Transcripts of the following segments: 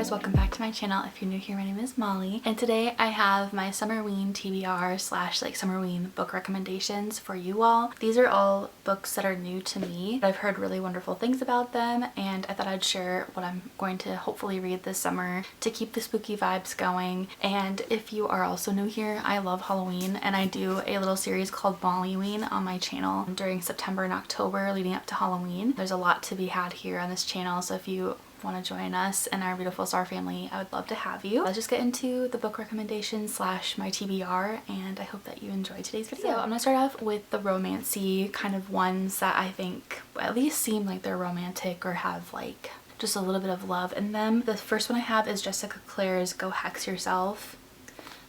guys, welcome back to my channel. If you're new here, my name is Molly, and today I have my summerween TBR slash like summerween book recommendations for you all. These are all books that are new to me. I've heard really wonderful things about them, and I thought I'd share what I'm going to hopefully read this summer to keep the spooky vibes going. And if you are also new here, I love Halloween, and I do a little series called MolliWeen on my channel during September and October leading up to Halloween. There's a lot to be had here on this channel, so if you want to join us and our beautiful star family, I would love to have you. Let's just get into the book recommendations slash my TBR, and I hope that you enjoy today's video. So I'm gonna start off with the romancy kind of ones that I think at least seem like they're romantic or have like just a little bit of love in them. The first one I have is Jessica Clare's Go Hex Yourself.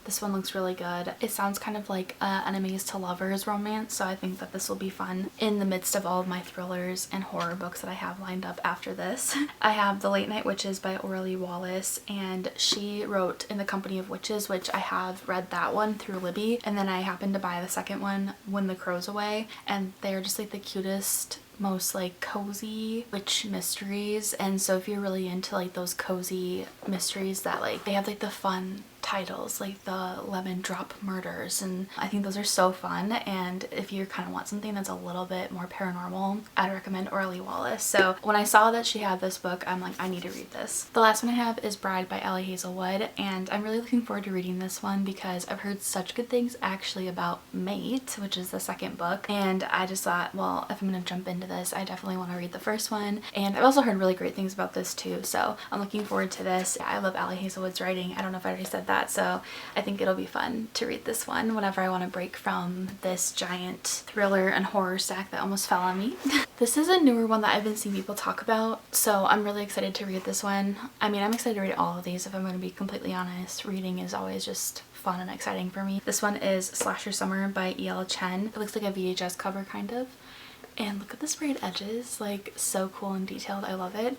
This one looks really good. It sounds kind of like enemies to lovers romance, so I think that this will be fun in the midst of all of my thrillers and horror books that I have lined up after this. I have The Late Night Witches by Orly Wallace, and she wrote In the Company of Witches, which I have read that one through Libby, and then I happened to buy the second one, When the Crow's Away, and they're just like the cutest, most like cozy witch mysteries. And so if you're really into like those cozy mysteries that like they have like the fun titles like the Lemon Drop Murders, and I think those are so fun, and if you kind of want something that's a little bit more paranormal, I'd recommend Orly Wallace. So when I saw that she had this book, I'm like, I need to read this. The last one I have is Bride by Ellie Hazelwood, and I'm really looking forward to reading this one because I've heard such good things actually about Mate, which is the second book, and I just thought, well, if I'm gonna jump into this, I definitely want to read the first one, and I've also heard really great things about this too, so I'm looking forward to this. I love Ellie Hazelwood's writing. I don't know if I already said that, so I think it'll be fun to read this one whenever I want to break from this giant thriller and horror stack that almost fell on me. This is a newer one that I've been seeing people talk about, so I'm really excited to read this one. I mean, I'm excited to read all of these, if I'm going to be completely honest. Reading is always just fun and exciting for me. This one is Slasher Summer by E.L. Chen. It looks like a VHS cover kind of. And look at the sprayed edges, like so cool and detailed. I love it.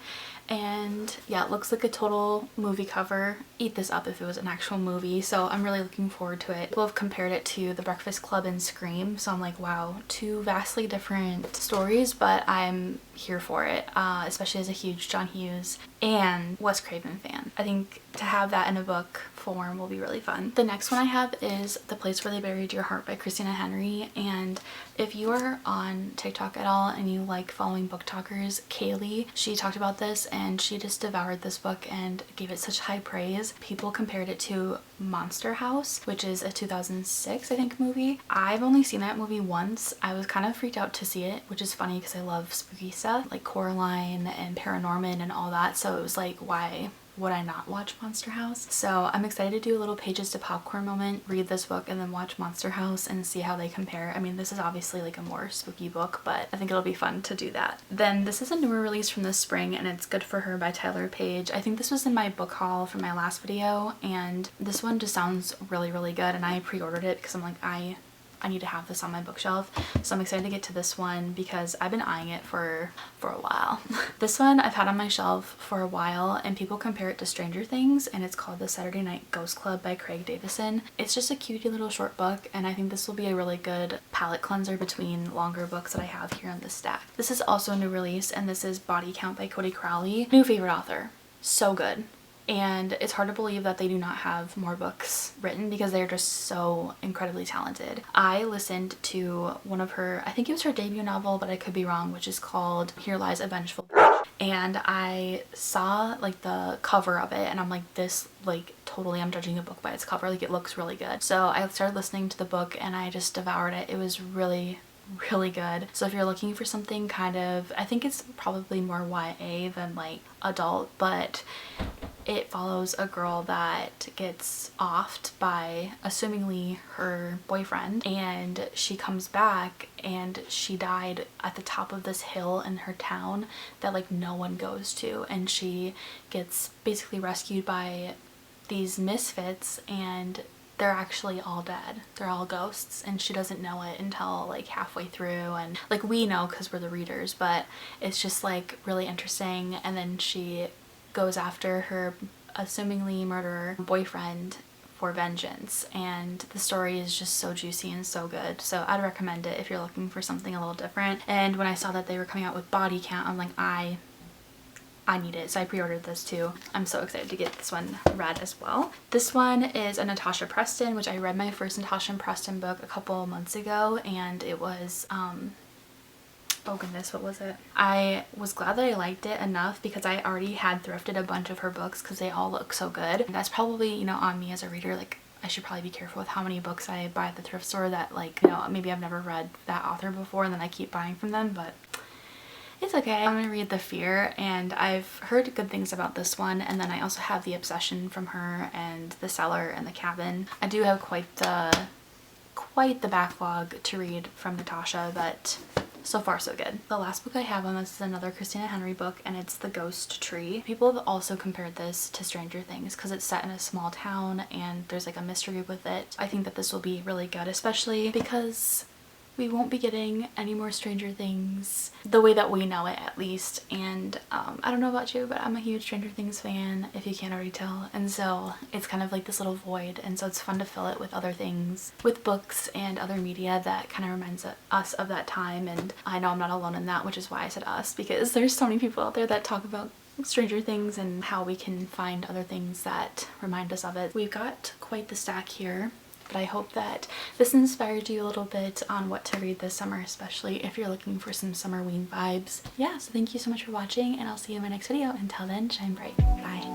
And yeah, it looks like a total movie cover. Eat this up if it was an actual movie, so I'm really looking forward to it. People have compared it to The Breakfast Club and Scream, so I'm like, wow, two vastly different stories, but I'm here for it, especially as a huge John Hughes and Wes Craven fan. I think to have that in a book form will be really fun. The next one I have is The Place Where They Buried Your Heart by Christina Henry, and if you are on TikTok at all and you like following book talkers, Kaylee, she talked about this and she just devoured this book and gave it such high praise. People compared it to Monster House, which is a 2006 I think movie. I've only seen that movie once. I was kind of freaked out to see it, which is funny because I love spooky stuff like Coraline and Paranorman and all that, so it was like, why would I not watch Monster House? So I'm excited to do a little pages to popcorn moment, read this book and then watch Monster House and see how they compare. I mean, this is obviously like a more spooky book, but I think it'll be fun to do that. Then this is a newer release from this spring, and it's Good for Her by Tyler Page. I think this was in my book haul from my last video, and this one just sounds really, really good, and I pre-ordered it because I'm like, I need to have this on my bookshelf. So I'm excited to get to this one because I've been eyeing it for a while. This one I've had on my shelf for a while, and people compare it to Stranger Things, and it's called The Saturday Night Ghost Club by Craig Davison. It's just a cutie little short book, and I think this will be a really good palette cleanser between longer books that I have here on this stack. This is also a new release, and this is Body Count by Cody Crowley. New favorite author. So good. And it's hard to believe that they do not have more books written because they're just so incredibly talented. I listened to one of her, I think it was her debut novel, but I could be wrong, which is called Here Lies a Vengeful Bitch. And I saw like the cover of it and I'm like, this like totally, I'm judging a book by its cover, like it looks really good. So I started listening to the book and I just devoured it. It was really good. So if you're looking for something kind of, I think it's probably more YA than like adult, but it follows a girl that gets offed by assumingly her boyfriend, and she comes back and she died at the top of this hill in her town that like no one goes to, and she gets basically rescued by these misfits, and they're actually all dead. They're all ghosts, and she doesn't know it until like halfway through, and like we know because we're the readers, but it's just like really interesting. And then she goes after her assumingly murderer boyfriend for vengeance, and the story is just so juicy and so good. So I'd recommend it if you're looking for something a little different. And when I saw that they were coming out with Body Count, I'm like, I I need it, so I pre-ordered this too. I'm so excited to get this one read as well. This one is a Natasha Preston, which I read my first Natasha Preston book a couple months ago, and it was oh goodness, what was it? I was glad that I liked it enough because I already had thrifted a bunch of her books because they all look so good. And that's probably, you know, on me as a reader. Like, I should probably be careful with how many books I buy at the thrift store that, like, you know, maybe I've never read that author before and then I keep buying from them, but it's okay. I'm gonna read The Fear, and I've heard good things about this one, and then I also have The Obsession from her and The Cellar and The Cabin. I do have quite the backlog to read from Natasha, but so far so good. The last book I have on this is another Christina Henry book, and it's The Ghost Tree. People have also compared this to Stranger Things because it's set in a small town and there's like a mystery with it. I think that this will be really good, especially because we won't be getting any more Stranger Things the way that we know it, at least. And I don't know about you, but I'm a huge Stranger Things fan, if you can't already tell. And so it's kind of like this little void, and so it's fun to fill it with other things, with books and other media that kind of reminds us of that time. And I know I'm not alone in that, which is why I said us, because there's so many people out there that talk about Stranger Things and how we can find other things that remind us of it. We've got quite the stack here. But I hope that this inspired you a little bit on what to read this summer, especially if you're looking for some summerween vibes. Yeah, so thank you so much for watching, and I'll see you in my next video. Until then, shine bright. Bye.